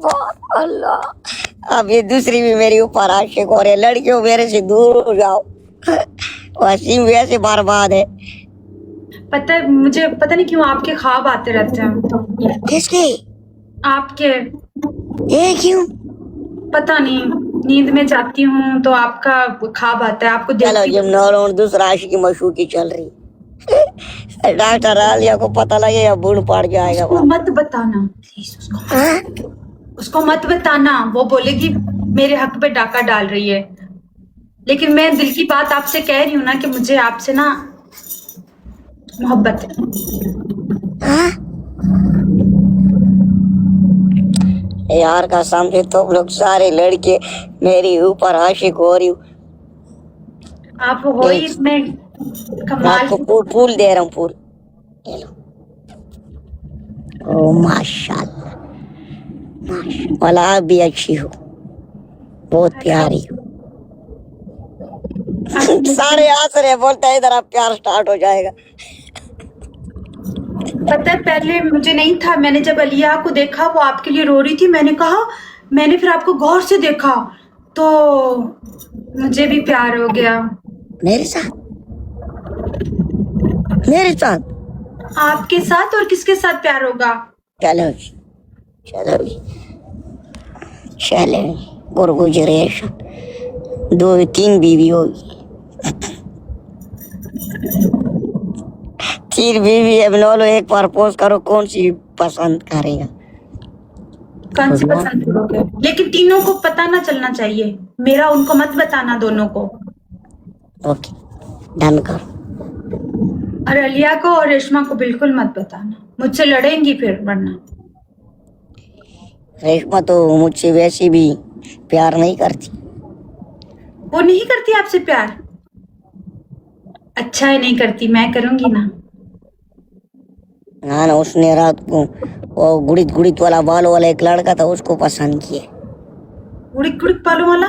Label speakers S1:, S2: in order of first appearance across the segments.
S1: अकबर अल्लाह। अब ये दूसरी भी मेरी ऊपर आशिक हो रही है। लड़कियों मेरे से दूर हो जाओ। वसीम वैसे बर्बाद है।
S2: पता है, मुझे पता नहीं क्यों आपके ख्वाब आते रहते हैं।
S1: किसके?
S2: आपके,
S1: ये क्यों?
S2: पता नहीं, नींद में जाती हूँ तो आपका ख्वाब आता है, आपको
S1: चलो
S2: देखती
S1: जिम नौरों दूसरा आशिकी मशूकी चल रही। डॉक्टर आलिया को पता लगे या बूढ़ पड़ जाएगा।
S2: उसको मत बताना प्लीज, उसको मत बताना। वो बोलेगी मेरे हक पे डाका डाल रही है, लेकिन मैं दिल की बात आपसे कह रही हूँ ना कि मुझे आपसे ना मोहब्बत है।
S1: यार का समझे तुम लोग सारे लड़के मेरी ऊपर आशिक हो रही हो।
S2: आप हो ही इतने कमाल।
S1: आपको फूल दे रहा हूँ, फूल ले लो। ओ माशाल्लाह, माशाल्लाह आप भी अच्छी हो, बहुत प्यारी हो। सारे हंस रहे, बोलते हैं इधर आप प्यार स्टार्ट हो जाएगा।
S2: पता है पहले मुझे नहीं था, मैंने जब अलिया को देखा वो आपके लिए रो रही थी, मैंने कहा, मैंने फिर आपको गौर से देखा तो मुझे भी प्यार हो गया।
S1: मेरे साथ? मेरे साथ?
S2: आपके साथ और किसके साथ प्यार होगा?
S1: चलो चलो चले गुरगुजरेश 2-3 बीवी होगी। 3 बीवी है, बोलो एक प्रपोज करो, कौन सी पसंद करेगा?
S2: कौन सी पसंद करोगे? लेकिन तीनों को पता ना चलना चाहिए, मेरा उनको मत बताना, दोनों को।
S1: ओके डन करो।
S2: और अलिया को और रेशमा को बिल्कुल मत बताना, मुझसे लड़ेंगी फिर वरना।
S1: रेशमा तो मुझसे वैसे भी प्यार नहीं करती।
S2: वो नहीं करती आपसे प्यार? अच्छा है नहीं करती, मैं करूंगी ना।
S1: हाँ ना, उसने रात को वो गुड़ित गुड़ित वाला बालों वाला एक लड़का था, उसको पसंद किया।
S2: गुड़िक गुड़िक बालों वाला?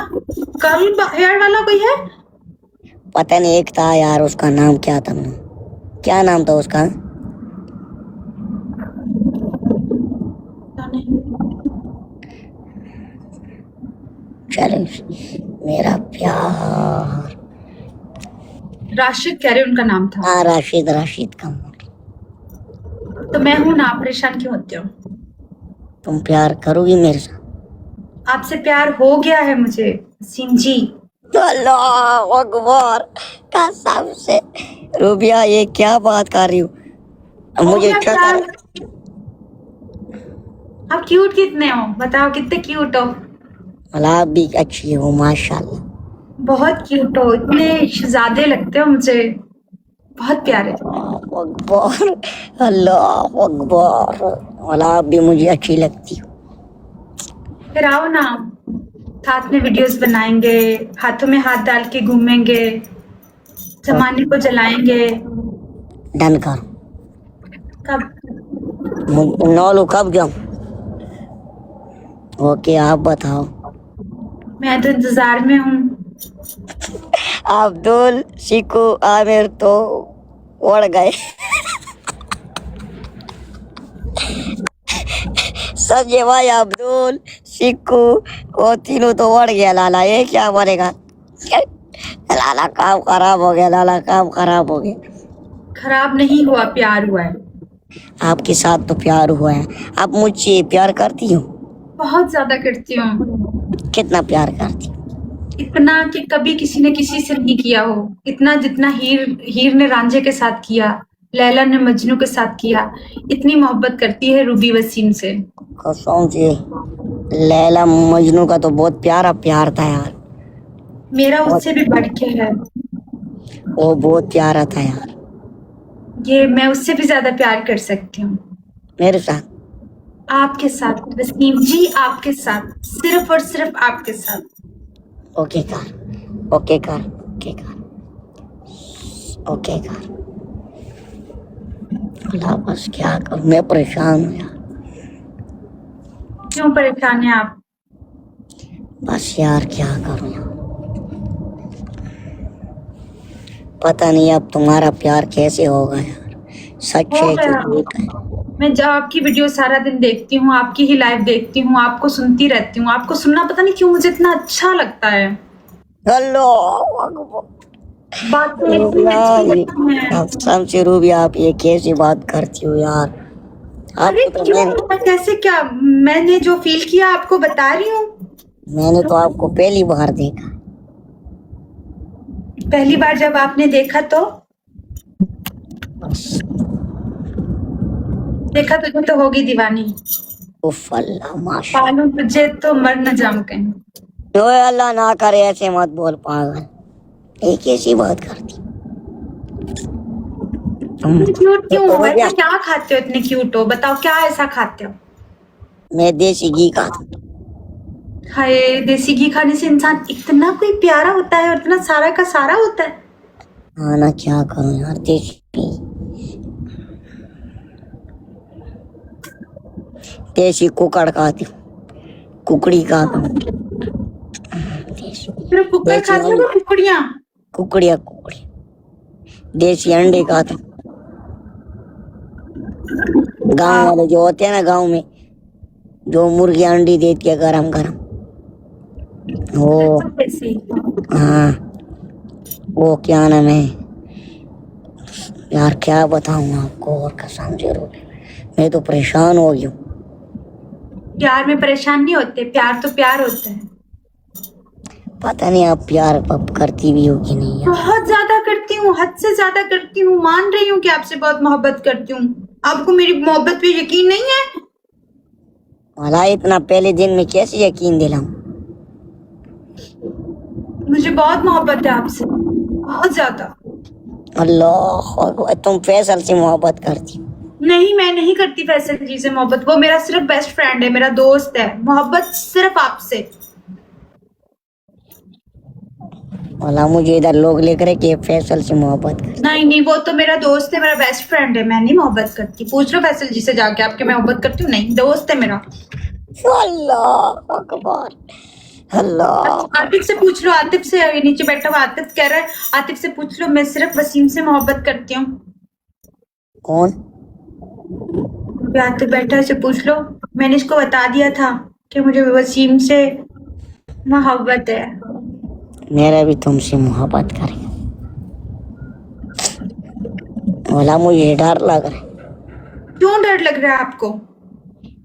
S2: कर्ल हेयर वाला कोई है?
S1: पता नहीं, एक था यार, उसका नाम क्या था, क्या नाम था उसका? चलो मेरा प्यार,
S2: राशिद कह रहे उनका नाम था।
S1: हाँ राशिद, राशिद का।
S2: तो मैं हूं ना, आप परेशान क्यों होते हो?
S1: तुम प्यार करोगी मेरे साथ?
S2: आपसे प्यार हो गया है मुझे वसीम जी।
S1: अल्लाह अकबर, कसम से रूबिया ये क्या बात कर रही हो? मुझे
S2: आप क्यूट कितने हो, बताओ कितने क्यूट हो?
S1: आप भी अच्छी हो माशाल्लाह।
S2: बहुत क्यूट हो, इतने शहजादे लगते हो मुझे, बहुत प्यारे।
S1: अकबर, अल्लाह अकबर, आप भी मुझे अच्छी लगती हो।
S2: फिर आओ ना, साथ में वीडियोस बनाएंगे, हाथों में हाथ डाल के घूमेंगे, जमाने को जलाएंगे।
S1: डन करो।
S2: कब?
S1: नौलू कब जाऊं? ओके आप बताओ।
S2: मैं तो इंतजार में हूँ।
S1: अब्दुल, शिकू, आमिर तो उड़ गए। संजय भाई, अब्दुल, शिकू, वो तीनों तो उड़ गया। लाला ये क्या बनेगा? लाला काम खराब हो गया, लाला काम खराब हो गया।
S2: खराब नहीं हुआ, प्यार हुआ है।
S1: आपके साथ तो प्यार हुआ है। आप मुझसे प्यार करती हो?
S2: बहुत ज्यादा करती हूँ।
S1: कितना प्यार करती हो?
S2: इतना कि कभी किसी ने किसी से नहीं किया हो, इतना जितना हीर ने रांझे के साथ किया, लैला ने मजनू के साथ किया। इतनी मोहब्बत करती है रूबी वसीम से।
S1: कसम से लैला मजनू का तो बहुत प्यारा प्यार था यार।
S2: मेरा उससे भी बढ़ के है।
S1: वो बहुत प्यारा था यार।
S2: ये मैं उससे भी ज्यादा प्यार कर सकती हूँ।
S1: मेरे साथ?
S2: आपके साथ वसीम जी, आपके साथ, सिर्फ और सिर्फ आपके साथ।
S1: ओके कर, ओके कर, ओके कर, ओके कर। अल्लाह बस क्या करूं, मैं परेशान हूँ यार।
S2: क्यों परेशान है आप?
S1: बस यार क्या करूं यार, पता नहीं अब तुम्हारा प्यार कैसे होगा यार, सच है कि झूठ है।
S2: मैं जब आपकी वीडियो सारा दिन देखती हूँ, आपकी ही लाइव देखती हूँ, आपको सुनती रहती हूँ। आपको सुनना पता नहीं क्यों मुझे इतना अच्छा लगता है।
S1: अल्लाह अकबर।
S2: बातें इतनी
S1: रूबिया,
S2: अच्छी
S1: ये
S2: लगती हैं।
S1: कसम से रूबिया, आप ये कैसी बात करती हो यार?
S2: अरे
S1: आपको तो
S2: क्यों, मैं कैसे, क्या मैंने जो फील किया आपको बता रही हूँ।
S1: मैंने तो आपको पहली बार देखा।
S2: पहली बार जब आपने देखा तो तुझे तो होगी दीवानी।
S1: उफ अल्लाह माशा।
S2: पालू तुझे तो मर न जाऊं कहीं।
S1: ओए अल्लाह ना करे, ऐसे मत बोल पागल। ये कैसी बात करती तुम?
S2: क्यूट क्यों हो?
S1: रूबिया,
S2: ऐसा क्या खाते हो इतने क्यूट हो? बताओ क्या ऐसा खाते हो?
S1: मैं देसी घी खाता।
S2: हाय, देसी घी खाने से इंसान इतना कोई प्यारा होता है और इतना सारा का सारा होता है।
S1: हाँ ना, क्या करूं यार, देसी घी, देसी कुकड़ खाती हूँ, कुकड़ी खाता हूँ।
S2: सिर्फ कुकर
S1: देसी
S2: खाते हो
S1: अंडे,
S2: या कुकड़ियाँ?
S1: कुकड़िया कुकड़ी, देसी अंडे खाता हूँ। गांव वाले जो होते हैं ना, गांव में जो मुर्गी अंडी देती है गरम गरम, वो,
S2: ऐसे ही।
S1: हाँ, वो क्या नाम है यार, क्या बताऊं आपको, और कसम से रूबिया, मैं तो परेशान हो गई हूँ।
S2: प्यार में परेशान नहीं होते, प्यार तो प्यार होता है।
S1: पता नहीं आप प्यार अब करती भी हो कि नहीं यार।
S2: बहुत ज्यादा करती हूँ, हद से ज्यादा करती हूँ। मान रही हूँ कि आपसे बहुत मोहब्बत करती हूँ। आपको मेरी मोहब्बत पे यकीन नहीं है?
S1: भला इतना पहले दिन में कैसे यकीन दिलाऊं?
S2: मुझे बहुत मोहब्बत है आपसे, बहुत ज्यादा।
S1: अल्लाह अकबर, तुम फैसल से मोहब्बत करती हो?
S2: नहीं, मैं नहीं करती फैसल जी से मोहब्बत। वो मेरा सिर्फ बेस्ट फ्रेंड है, मेरा दोस्त है। मोहब्बत सिर्फ आपसे।
S1: भला मुझे इधर लोग लेकर रहे कि फैसल से मोहब्बत करती।
S2: नहीं नहीं, वो तो मेरा दोस्त है, मेरा बेस्ट फ्रेंड है। मैं नहीं मोहब्बत करती। पूछ लो फैसल जी से जाके आपके मैं मोहब्बत करती हूँ। नहीं, दोस्त है मेरा।
S1: अल्लाह अकबर, अल्लाह।
S2: आतिफ से पूछ लो, आतिफ से, ये नीचे बैठा हुआ आतिफ कह रहा है, आतिफ से पूछ लो, मैं सिर्फ वसीम से मोहब्बत करती हूँ।
S1: कौन?
S2: आतिफ बैठा है, इसे पूछ लो। मैंने इसको बता दिया था कि मुझे वसीम से मोहब्बत है।
S1: मेरा भी तुमसे मोहब्बत करे। भला मुझे डर लग रहा है
S2: क्यों डर लग रहा है आपको?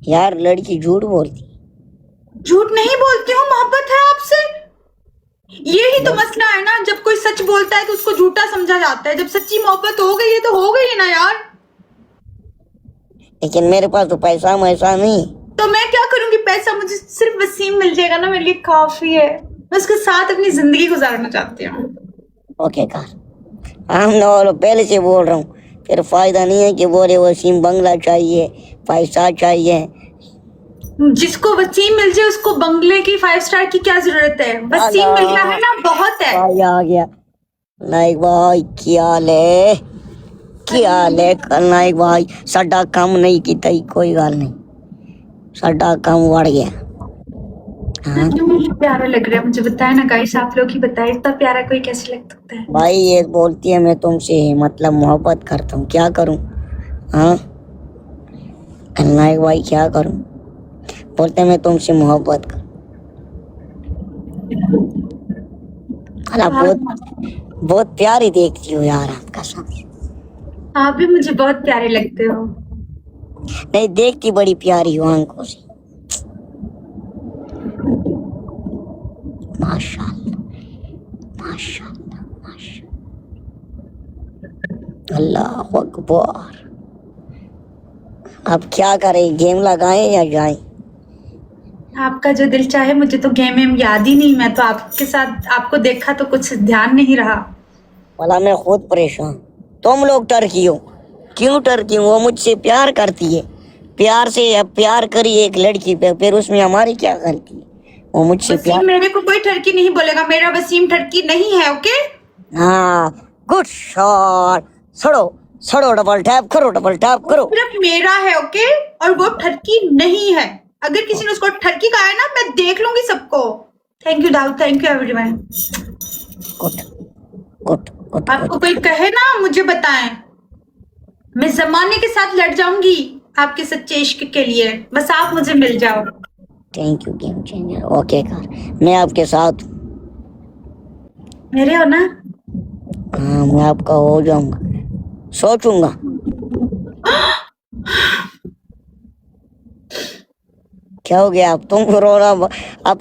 S1: यार, लड़की झूठ बोलती।
S2: झूठ नहीं बोलती हूँ, मोहब्बत है आपसे। यही तो मसला है ना, जब कोई सच बोलता है तो उसको झूठा समझा जाता है। जब सच्ची मोहब्बत हो गई है तो हो गई है ना यार।
S1: लेकिन मेरे पास तो पैसा वैसा नहीं।
S2: तो मैं क्या करूंगी? पैसा मुझे सिर्फ वसीम मिल जाएगा ना, मेरे लिए काफी है। मैं उसके साथ अपनी जिंदगी गुजारना चाहती हूँ।
S1: ओके कर, हम ना पहले से बोल रहा हूँ, फिर फायदा नहीं है कि बोले वसीम बंगला चाहिए, पैसा चाहिए।
S2: जिसको वसीम मिल जाए उसको बंगले की 5 स्टार की क्या जरूरत है? वसीम मिल गया है ना, बहुत है।
S1: भाई आ गया नाइक भाई, क्या हाल है? क्या हाल है नाइक भाई? साडा काम नहीं किया, कोई गल नहीं, साडा काम बढ़ गया। हाँ
S2: क्यों मुझे प्यारा लग रहा है? मुझे बताए ना गाइस, आप लोग ही बताए, इतना प्यारा कोई कैसे लग सकता है?
S1: भाई, ये बोलती है मैं तुमसे मतलब मोहब्बत करता हूँ, क्या करूँ? हाँ नाइक भाई, क्या करूँ? बोलते मैं तुमसे मोहब्बत कर। अला बहुत बहुत प्यारी देखती हो यार, आपका सब।
S2: आप भी मुझे बहुत प्यारे लगते हो।
S1: नहीं, देखती बड़ी प्यारी हो आंखों से, माशाल्लाह माशाल्लाह माशाल्लाह। अल्लाह अकबर। अब क्या करें, गेम लगाएं या जाएं?
S2: आपका जो दिल चाहे। मुझे तो गेम वेम याद ही नहीं। मैं तो आपके साथ, आपको देखा तो कुछ ध्यान नहीं रहा।
S1: वाला मैं खुद परेशान। तुम लोग टर्की हो, क्यों टर्की हो? वो मुझसे प्यार करती है, प्यार से अब प्यार करी एक लड़की पे, फिर उसमें हमारी क्या गलती है? वो मुझसे
S2: वसीम,
S1: प्यार।
S2: मेरे को कोई ठरकी नहीं बोलेगा। मेरा वसीम ठरकी नहीं है, ओके?
S1: हाँ, गुड शॉट। सड़ो सड़ो, डबल टैप करो, डबल टैप करो।
S2: सिर्फ मेरा है, ओके? और वो ठरकी नहीं है। अगर किसी ने उसको ठरकी कहा है ना, मैं देख लूंगी सबको। Thank you Dawood, thank you everyone.
S1: Good good good.
S2: आपको कोई कहे ना, मुझे बताएं। मैं जमाने के साथ लड़ जाऊंगी आपके सच्चे इश्क के लिए। बस आप मुझे मिल जाओ।
S1: Thank you game changer. Okay car, मैं आपके साथ हूँ।
S2: मेरे हो ना?
S1: हाँ, मैं आपका हो जाऊंगा, सोचूंगा। क्या हो गया? अब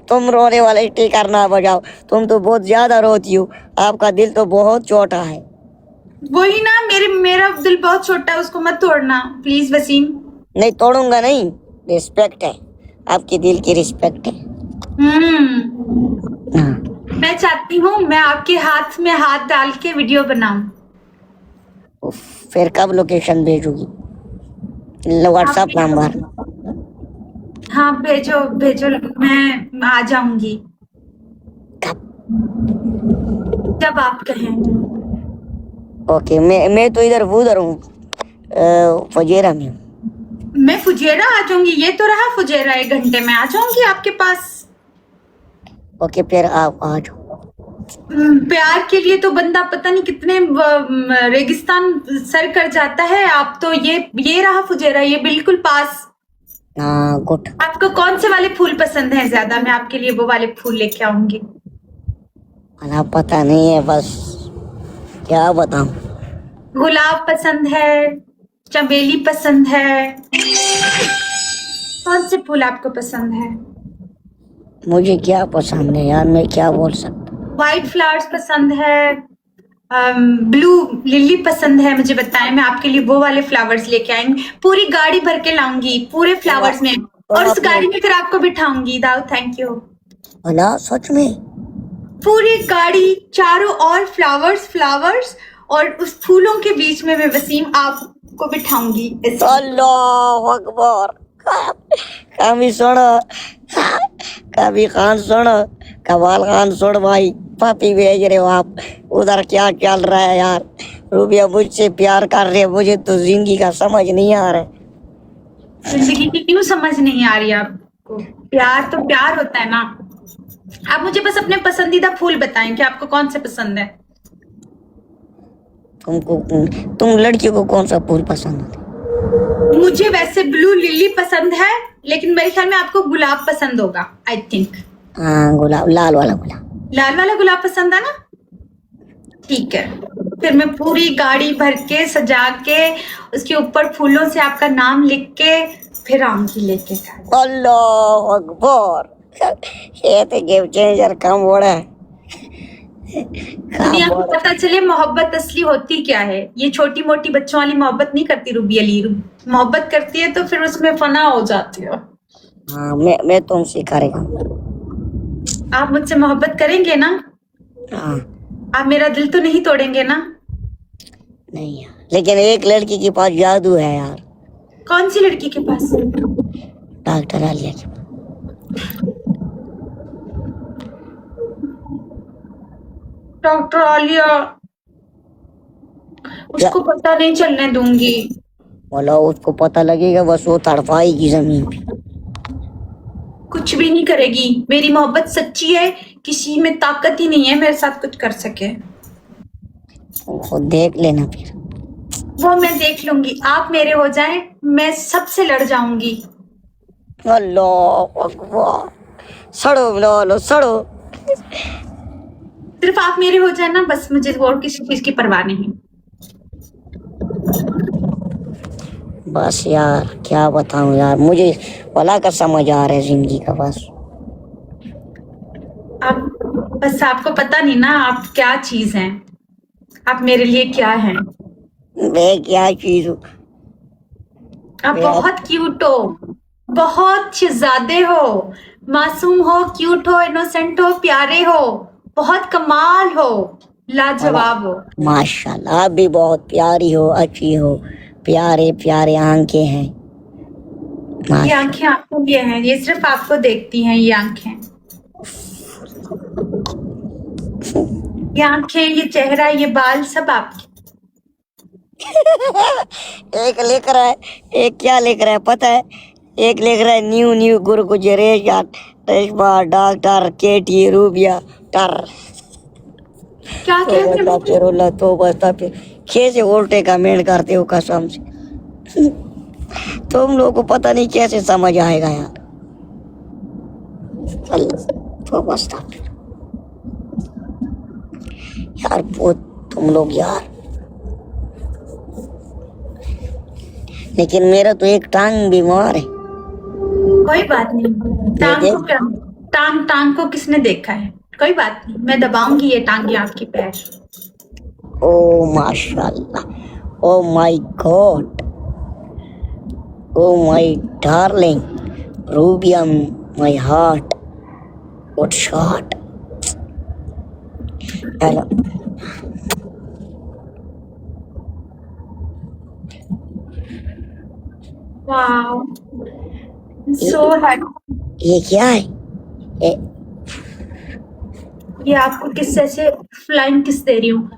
S1: तुम रोने वाले टीकर ना बजाओ। तुम तो बहुत ज्यादा रोती हो, आपका दिल तो बहुत छोटा है।
S2: वही ना, मेरा दिल बहुत छोटा है, उसको मत तोड़ना प्लीज वसीम।
S1: नहीं तोड़ूंगा नहीं, रिस्पेक्ट है, आपके दिल की रिस्पेक्ट है। हाँ।
S2: मैं चाहती हूँ मैं आपके हाथ में हाथ डाल के वीडियो बनाऊं।
S1: उफ, फिर कब लोकेशन भेजोगी? WhatsApp number?
S2: हाँ भेजो भेजो, मैं आ जाऊंगी
S1: कब?
S2: जब आप कहें।
S1: ओके, मैं तो इधर उधर हूँ, फजेरा में हूँ।
S2: मैं फुजेरा आ जाऊंगी, ये तो रहा फुजेरा, 1 घंटे में आ जाऊंगी आपके पास।
S1: ओके, फिर आप आ जाओ।
S2: प्यार के लिए तो बंदा पता नहीं कितने रेगिस्तान सर कर जाता है। आप तो ये रहा फुजेरा, ये बिल्कुल पास।
S1: हाँ गुड।
S2: आपको कौन से वाले फूल पसंद है ज्यादा? मैं आपके लिए वो वाले फूल लेके आऊंगी।
S1: ना पता नहीं है, बस क्या बताऊं।
S2: गुलाब पसंद है, चमेली पसंद है, कौन से फूल आपको पसंद है?
S1: मुझे क्या पसंद है यार, मैं क्या बोल सकता।
S2: व्हाइट फ्लावर्स पसंद है, ब्लू लिली पसंद है? मुझे बताएं, मैं आपके लिए वो वाले फ्लावर्स लेके आएंगे, पूरी गाड़ी भर के लाऊंगी पूरे फ्लावर्स में, और उस गाड़ी में फिर आपको बिठाऊंगी। दाऊ थैंक यू।
S1: भला सच में?
S2: पूरी गाड़ी चारों ओर फ्लावर्स फ्लावर्स, और उस फूलों के बीच में मैं वसीम आपको बिठाऊंगी।
S1: अल्लाह अकबर। कभी सुनो, कभी खान सुनो, कबाल खान सुन भाई, पापी भेज रहे हो आप उधर, क्या चल रहा है यार? रूबिया मुझसे प्यार कर रही है, मुझे तो जिंदगी का समझ नहीं आ रहा है।
S2: जिंदगी की क्यों समझ नहीं आ रही आपको? प्यार तो प्यार होता है ना। आप मुझे बस अपने पसंदीदा फूल बताएं कि आपको कौन से पसंद है।
S1: तुम लड़कियों को कौन सा फूल पसंद है?
S2: मुझे वैसे ब्लू लिली पसंद है, लेकिन मेरे ख्याल में आपको गुलाब पसंद होगा, आई थिंक।
S1: हाँ गुलाब, लाल वाला गुलाब।
S2: लाल वाला गुलाब पसंद है ना? ठीक है, फिर मैं पूरी गाड़ी भर के सजा के उसके ऊपर फूलों से आपका नाम लिख के फिर आऊंगी लेके।
S1: अल्लाह अकबर। ये तो गेम चेंजर काम हो रहा है।
S2: दुनिया को पता चले मोहब्बत असली होती क्या है। ये छोटी मोटी बच्चों वाली मोहब्बत नहीं करती रूबी अली। मोहब्बत करती है तो फिर उसमें फना हो जाती है।
S1: हाँ, मैं तुमसे करेगा।
S2: आप मुझसे मोहब्बत करेंगे ना?
S1: हाँ।
S2: आप मेरा दिल तो नहीं तोड़ेंगे ना?
S1: नहीं यार, लेकिन एक लड़की के पास जादू है यार।
S2: कौन सी लड़की के पास?
S1: डॉक्टर आलिया के पास।
S2: डॉक्टर आलिया? उसको पता नहीं चलने दूंगी।
S1: बोला उसको पता लगेगा, बस वो तड़पाएगी जमीन पे।
S2: कुछ भी नहीं करेगी, मेरी मोहब्बत सच्ची है, किसी में ताकत ही नहीं है मेरे साथ कुछ कर सके।
S1: वो देख लेना फिर।
S2: वो मैं देख लूंगी, आप मेरे हो जाएं, मैं सबसे लड़ जाऊंगी।
S1: अल्लाह अकबर। सड़ो बिलालो सड़ो।
S2: सिर्फ आप मेरे हो जाए ना, बस मुझे और किसी चीज की परवाह नहीं।
S1: बस यार क्या बताऊं यार, मुझे भला का समझ आ रहा है जिंदगी का।
S2: बस आपको पता नहीं ना आप क्या चीज हैं, आप मेरे लिए क्या हैं।
S1: मैं क्या चीज हूँ?
S2: आप बहुत क्यूट हो, बहुत शहजादे हो, मासूम हो, क्यूट हो, इनोसेंट हो, प्यारे हो, बहुत कमाल हो, लाजवाब हो।
S1: माशाल्लाह, आप भी बहुत प्यारी हो, अच्छी हो, प्यारे प्यारे आंखें हैं।
S2: ये आंखें आपको भी हैं, ये सिर्फ आपको देखती हैं ये आंखें। ये आंखें, ये चेहरा, ये बाल सब आपके।
S1: एक लिख रहा है, एक क्या लिख रहा है पता है? एक लिख रहा है न्यू न्यू गुरु गुजरेश रेशमा डॉक्टर केटी रूबिया टर।
S2: क्या
S1: तो बस फिर कैसे उल्टे कमेंट करते हो कसम से। तुम लोगों को पता नहीं कैसे समझ आएगा यार। चल तो बस था फिर। यार बहुत तुम लोग यार, लेकिन मेरा तो एक टांग बीमार है।
S2: कोई बात नहीं, टांग को क्या, टांग को किसने देखा है, कोई बात नहीं, मैं दबाऊंगी ये टांगे आपकी पैर।
S1: ओ माशाल्लाह, oh my God, oh my darling, rubia, my heart, what shot. Hello
S2: wow, so happy.
S1: ये क्या है? ए,
S2: ये आपको किस से फ्लाइंग किस दे रही हूँ।